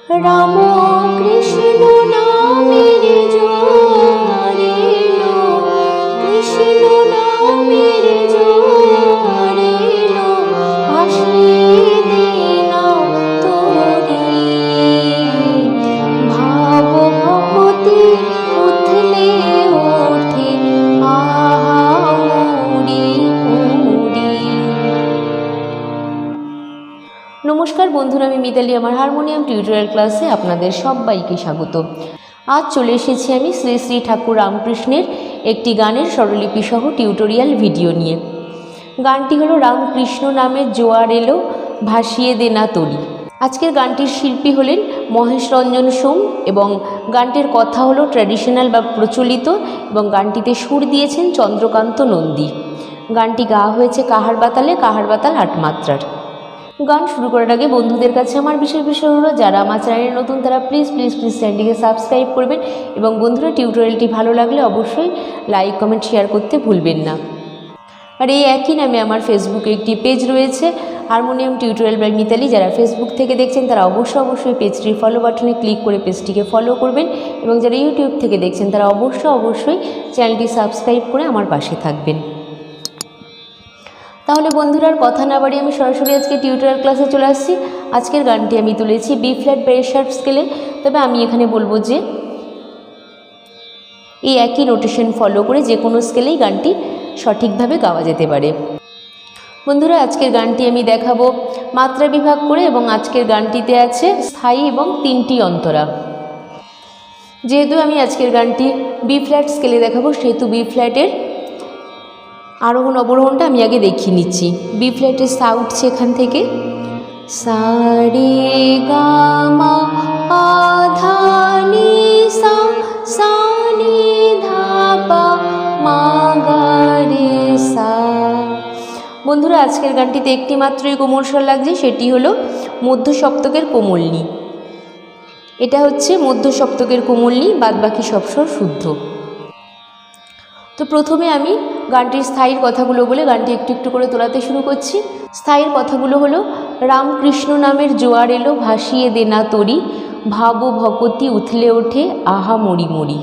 রাম কৃষ্ণ নামের জোয়ার এলো, কৃষ্ণ নামের জোয়ার এলো, ভাসিয়ে দে না তোরে। ভাব ভক্তি উথলে ওঠে আহা মুড়ি মুড়ি। নমস্কার বন্ধুরা, আমি মিতালি আমার হারমোনিয়াম টিউটোরিয়াল ক্লাসে আপনাদের সবাইকে স্বাগত। আজ চলে এসেছি আমি শ্রী শ্রী ঠাকুর রামকৃষ্ণের একটি গানের স্বরলিপি সহ টিউটোরিয়াল ভিডিও নিয়ে। গানটি হলো রামকৃষ্ণ নামের জোয়ার এলো, ভাসিয়ে দে না তরি। আজকের গানটির শিল্পী হলেন মহেশ রঞ্জন সোম এবং গানটির কথা হলো ট্র্যাডিশনাল বা প্রচলিত এবং গানটিতে সুর দিয়েছেন চন্দ্রকান্ত নন্দী। গানটি গাওয়া হয়েছে কাহার বাতালে, কাহার বাতাল ৮ মাত্রার। গান শুরু করার আগে বন্ধুদের কাছে আমার বিশেষ বিষয় হলো, যারা আমার চ্যানেলে নতুন তারা প্লিজ চ্যানেলটিকে সাবস্ক্রাইব করবেন এবং বন্ধুরা টিউটোরিয়ালটি ভালো লাগলে অবশ্যই লাইক কমেন্ট শেয়ার করতে ভুলবেন না। আর এই একই নামে আমার ফেসবুকে একটি পেজ রয়েছে, হারমোনিয়াম টিউটোরিয়াল বাই মিতালি। যারা ফেসবুক থেকে দেখছেন তারা অবশ্যই পেজটির ফলো বাটনে ক্লিক করে পেজটিকে ফলো করবেন এবং যারা ইউটিউব থেকে দেখছেন তারা অবশ্যই চ্যানেলটি সাবস্ক্রাইব করে আমার পাশে থাকবেন। তাহলে বন্ধুরার কথা না বাড়িয়ে আমি সরাসরি আজকে টিউটোরিয়াল ক্লাসে চলে আসছি। আজকের গানটি আমি তুলেছি বি ফ্ল্যাট প্রেশার স্কেলে, তবে আমি এখানে বলবো যে এই একই নোটেশন ফলো করে যে কোনো স্কেলেই গানটি সঠিকভাবে গাওয়া যেতে পারে। বন্ধুরা আজকের গানটি আমি দেখাবো মাত্রা বিভাগ করে এবং আজকের গানটিতে আছে স্থায়ী এবং 3টি অন্তরা। যেহেতু আমি আজকের গানটি বি ফ্ল্যাট স্কেলে দেখাবো সেহেতু বি ফ্ল্যাটের আরোহণ অবরোহণটা আমি আগে দেখিয়ে নিচ্ছি। বি ফ্ল্যাটের সা উঠছে এখান থেকে, সা রে গা মা পা ধা নি সা, সা নি ধা পা মা গা রে সা। বন্ধুরা আজকের গানটিতে একটি মাত্রই কোমল স্বর লাগছে, সেটি হলো মধ্য সপ্তকের কোমলনি। এটা হচ্ছে মধ্য সপ্তকের কোমলনি, বাদবাকি সব স্বর শুদ্ধ। তো প্রথমে আমি গানটির স্থায়ীর কথাগুলো বলে গানটি একটু করে তোলাতে শুরু করছি। স্থায়ীর কথাগুলো হলো, রামকৃষ্ণ নামের জোয়ার এলো, ভাসিয়ে দে না তরি, ভাব ভকতি উথলে ওঠে আহা মরি মরি।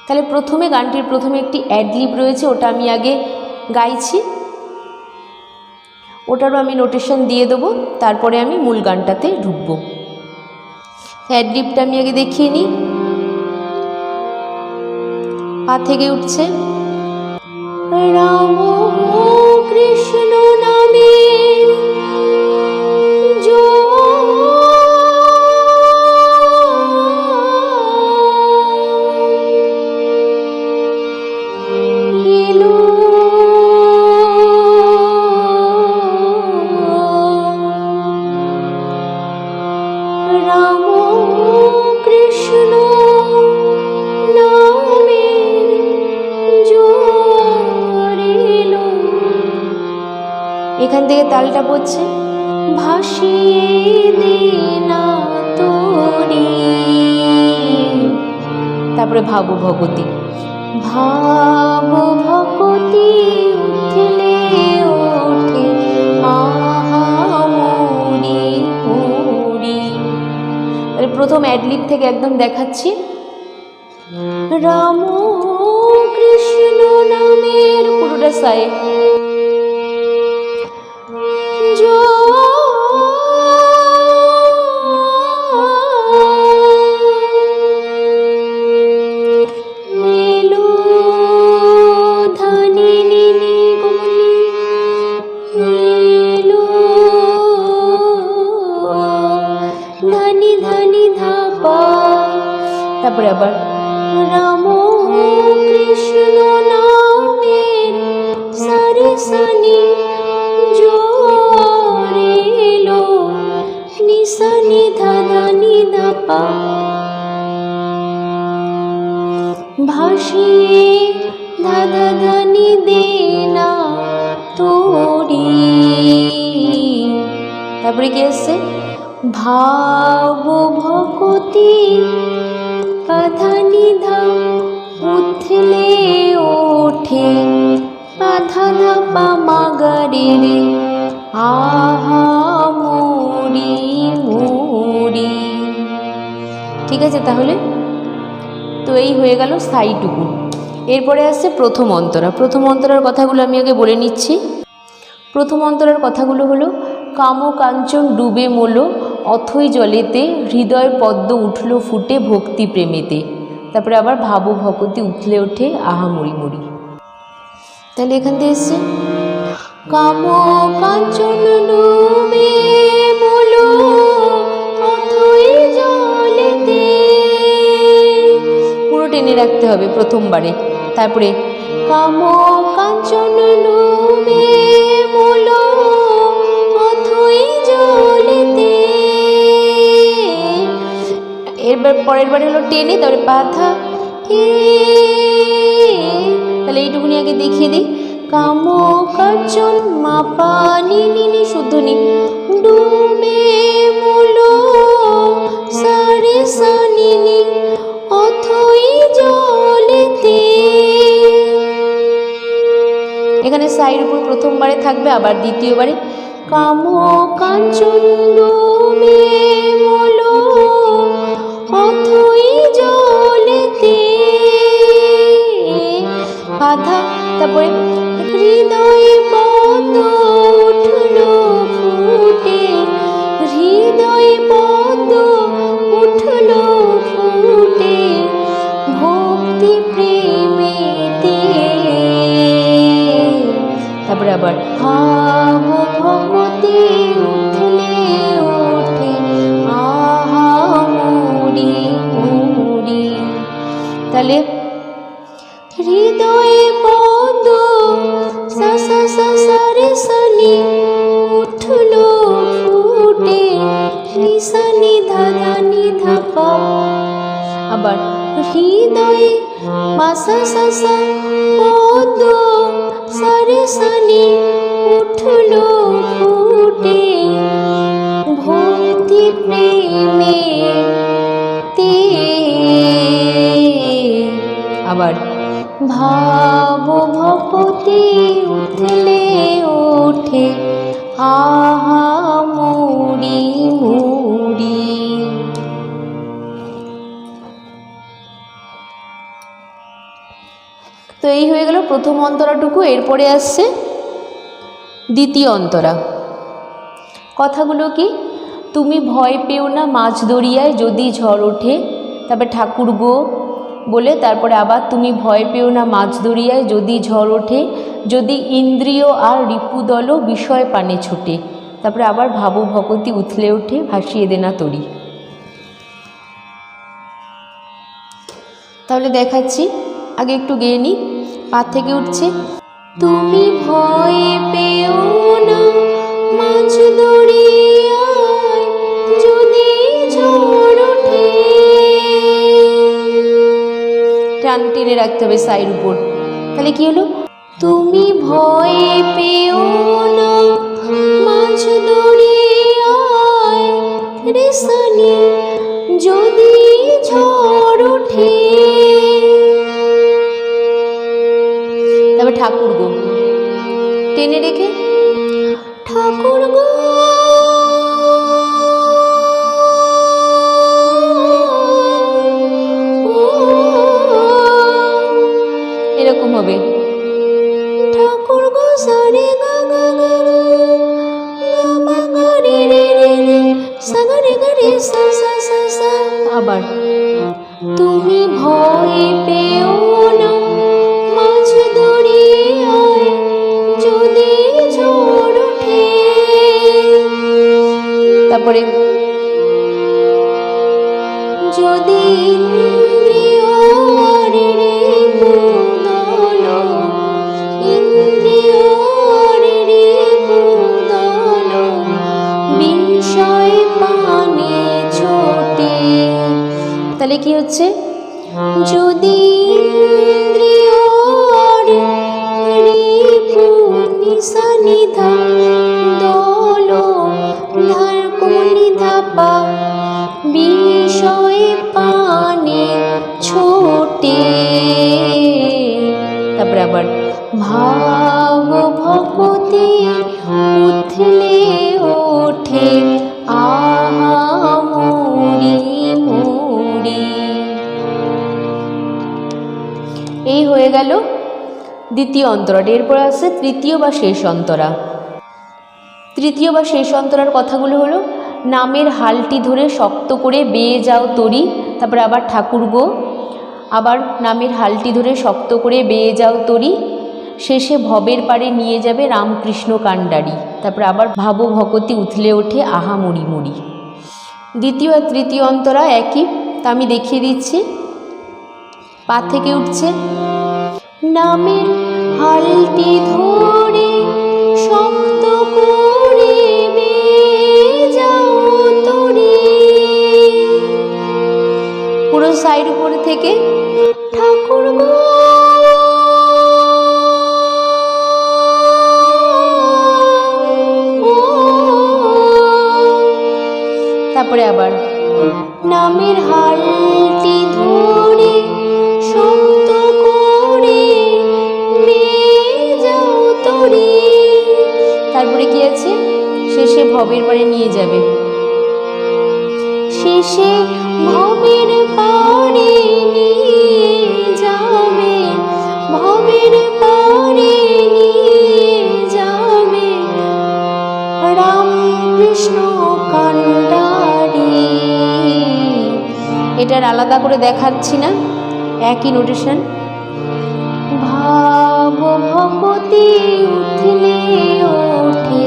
তাহলে প্রথমে গানটির প্রথমে একটি অ্যাডলিপ রয়েছে, ওটা আমি আগে গাইছি, ওটারও আমি নোটেশন দিয়ে দেবো, তারপরে আমি মূল গানটাতে ঢুকবো। অ্যাডলিপটা আমি আগে দেখিয়ে নিই। পা থেকে উঠছে রাম কৃষ্ণ নামের এলো, রাম কৃষ্ণ এখান থেকে তালটা পড়ছে, ভাসিয়ে দে না তোরে। তারপরে ভাব ভকতি, ভাব ভকতি উঠলে ওঠে আহা মুড়ি মুড়ি। তাহলে প্রথম অ্যাডলিপ থেকে একদম দেখাচ্ছি, রাম কৃষ্ণ নামের পুরোটা সায়ে তারপরে আবার রাম কৃষ্ণ নামের সারে সানি জোয়ার এলো, নিসা নি ধা ধা নি ধা পা, ভাসিয়ে ধা ধা ধা নি দে না তোরি। তারপরে কি আসছে, ভাব ভকতি পাধা নিধা উথলে ওঠে পাধা ধা পা মা গা রে রে আহা মুড়ি মুড়ি। ঠিক আছে, তাহলে তো এই হয়ে গেল স্থায়ীটুকু। এরপরে আসছে প্রথম অন্তরা। প্রথম অন্তরার কথাগুলো আমি আগে বলে নিচ্ছি। প্রথম অন্তরার কথাগুলো হলো, কাম কাঞ্চন ডুবে মোলো অথই জলেতে, হৃদয় পদ্ম উঠল ফুটে ভক্তি প্রেমেতে। তারপরে আবার ভাবো ভকতি উঠলে ওঠে আহা মরি মরি। তাহলে এখান থেকে এসছে কাম কাঞ্চন ডুবে মোলো অথই জলেতে, পুরো টেনে রাখতে হবে প্রথমবারে। তারপরে কাম কাঞ্চন ডুবে মোলো অথই জলেতে, এরবার পরের বারে হলো টেনে, তারপরে পাথা। তাহলে এইটুকুনি আগে দেখিয়ে দিই। কাম কাঞ্চন মা পা নি নি নি শুদ্ধ নি, ডুবে মোলো সা রে সা নি নি অথই জলেতে। এখানে সাইর উপর প্রথমবারে থাকবে, আবার দ্বিতীয়বারে কাম কাঞ্চন ডুবে মোলো অথই জলেতে, বাধা। তারপরে হৃদয় পদ্ম উঠল ফুটে, হৃদয় পদ্ম উঠল ফুটে ভক্তি প্রেমেতে। তারপরে আবার ভাব ভকতি উঠলে ওঠে আহা মরি মরি। তাহলে হৃদয়ে পদ্ম সা সা সা সা রে সা নি উঠল ফুটে নিসা নি ধা ধা নি ধা পা। আবার হৃদয়ে মা সা সা সা পদ্ম সা রে সা নি উঠল ফুটে ভক্তি প্রেমেতে। আবার ভাব ভকতি উঠলে ওঠে আহা মরি মরি। তো এই হয়ে গেল প্রথম অন্তরাটুকু। এরপরে আসছে দ্বিতীয় অন্তরা। কথাগুলো কি, তুমি ভয় পেও না মাঝ দরিয়ায় যদি ঝড় ওঠে। তারপরে ঠাকুর গো বলে তারপরে আবার তুমি ভয় পেও না মাঝ দরিয়ায় যদি ঝড় ওঠে, যদি ইন্দ্রিয় আর রিপুদল বিষয় পানে ছোটে। তারপরে আবার ভাবো ভকতি উথলে ওঠে ভাসিয়ে দে না তরি। তাহলে দেখাচ্ছি, আগে একটু গেয়ে নিই। পা থেকে উঠছে, তুমি ভয় পেও না মাঝ দরিয়ায় যদি ঝড় ওঠে। টান টেনে রাখতে হবে সাইর উপর। তাহলে কি হলো, তুমি ভয় পেও না মাঝ দরিয়ায় রে সা নি যদি ঝড় ওঠে। তারপর ঠাকুর গো টেনে রেখে ঠাকুর গো এরকম হবে। ঠাকুর গো সারে গা গা গা গা গা রে রে রে রে সা গা রে গা রে সা সা সা সা। আবার তুমি ভয় পেও না মাঝ দরিয়ায় যদি ঝড় ওঠে। তারপরে যদি ইন্দ্রিয় আর রিপুদল, ইন্দ্রিয় আর রিপুদল বিষয় পানে ছোটে। তাহলে কি হচ্ছে, যদি ইন্দ্রিয় আর রিপু নিসা নিধা দল ধার কোনি ধাপা বিষয় পানে ছোটে। তারপরে আবার ভাব ভকতি উথলে ওঠে আহা মরি মরি। গেল দ্বিতীয় অন্তরাটা। এরপর আসছে তৃতীয় বা শেষ অন্তরা। তৃতীয় বা শেষ অন্তরার কথাগুলো হলো, নামের হালটি ধরে শক্ত করে বেয়ে যাও তরি, তারপরে আবার ঠাকুর গো, আবার নামের হালটি ধরে শক্ত করে বেয়ে যাও তরি, শেষে ভবের পারে নিয়ে যাবে রামকৃষ্ণ কাণ্ডারি, তারপরে আবার ভাবো ভকতি উথলে ওঠে আহা মরি মরি। দ্বিতীয় আর তৃতীয় অন্তরা একই, তা আমি দেখিয়ে দিচ্ছি। পা থেকে উঠছে, নামের হালটি ধরে শক্ত করে বেয়ে যাও তরি, পুরো সাইড উপর থেকে ঠাকুর গো, তারপরে আবার নামের হালটি ধরে শক্ত করে বেয়ে যাও তরি, তারপরে কি আছে, শেষে ভবের পারে নিয়ে যাবে, শেষে ভবের পারে নিয়ে যাবে, ভবের পারে নিয়ে যাবে রামকৃষ্ণ কাণ্ডারি। এটার আলাদা করে দেখাচ্ছি না, একই নোটেশন। ভাব ভকতি উঠলে ওঠে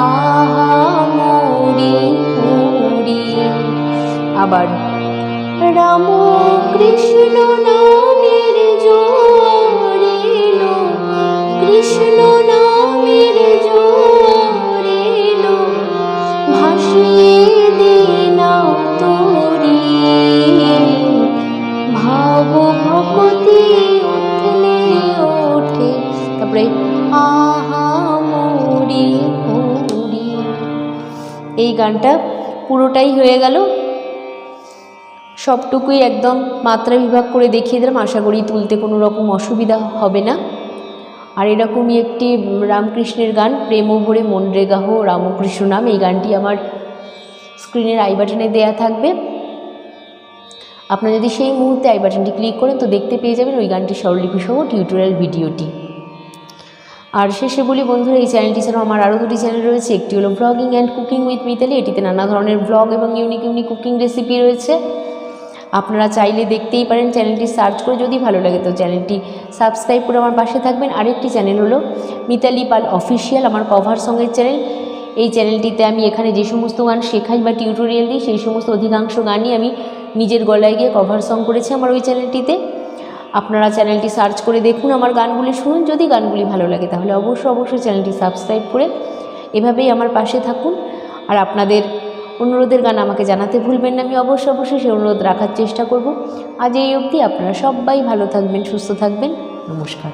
আহা মরি মরি, আবার রাম কৃষ্ণ নামের জোয়ার এলো, কৃষ্ণ নামের জোয়ার এলো, ভাসিয়ে দে না তরি, ভাব ভকতি উঠলে ওঠে, তারপরে আহা মরি মরি। এই গানটা পুরোটাই হয়ে গেল, সবটুকুই একদম মাত্রা বিভাগ করে দেখিয়ে দিলাম। আশা করি তুলতে কোনো রকম অসুবিধা হবে না। আর এরকমই একটি রামকৃষ্ণের গান, প্রেম ভরে মন রে গাহ রামকৃষ্ণ নাম, এই গানটি আমার স্ক্রিনের আই বাটনে দেয়া থাকবে। আপনারা যদি সেই মুহূর্তে আই বাটনটি ক্লিক করেন তো দেখতে পেয়ে যাবেন ওই গানটির স্বরলিপি সহ টিউটোরিয়াল ভিডিওটি। আর শেষে বলি বন্ধুরা, এই চ্যানেলটি ছাড়াও আমার আরও দুটি চ্যানেল রয়েছে। একটি হলো blogging and cooking with Mitali, এটিতে নানা ধরনের ব্লগ এবং ইউনিক ইউনিক কুকিং রেসিপি রয়েছে, আপনারা চাইলে দেখতেই পারেন চ্যানেলটি সার্চ করে। যদি ভালো লাগে তো চ্যানেলটি সাবস্ক্রাইব করে আমার পাশে থাকবেন। আরেকটি চ্যানেল হলো মিতালি পাল অফিসিয়াল, আমার কভার সঙ্গের চ্যানেল। এই চ্যানেলটিতে আমি এখানে যে সমস্ত গান শেখাই বা টিউটোরিয়াল দিই সেই সমস্ত অধিকাংশ গানই আমি নিজের গলায় গিয়ে কভার সং করেছি আমার ওই চ্যানেলটিতে। আপনারা চ্যানেলটি সার্চ করে দেখুন, আমার গানগুলি শুনুন। যদি গানগুলি ভালো লাগে তাহলে অবশ্যই চ্যানেলটি সাবস্ক্রাইব করে এভাবেই আমার পাশে থাকুন। আর আপনাদের অনুরোধের গান আমাকে জানাতে ভুলবেন না, আমি অবশ্যই সেই অনুরোধ রাখার চেষ্টা করব। আজ এই অবধি, আপনারা সবাই ভালো থাকবেন, সুস্থ থাকবেন। নমস্কার।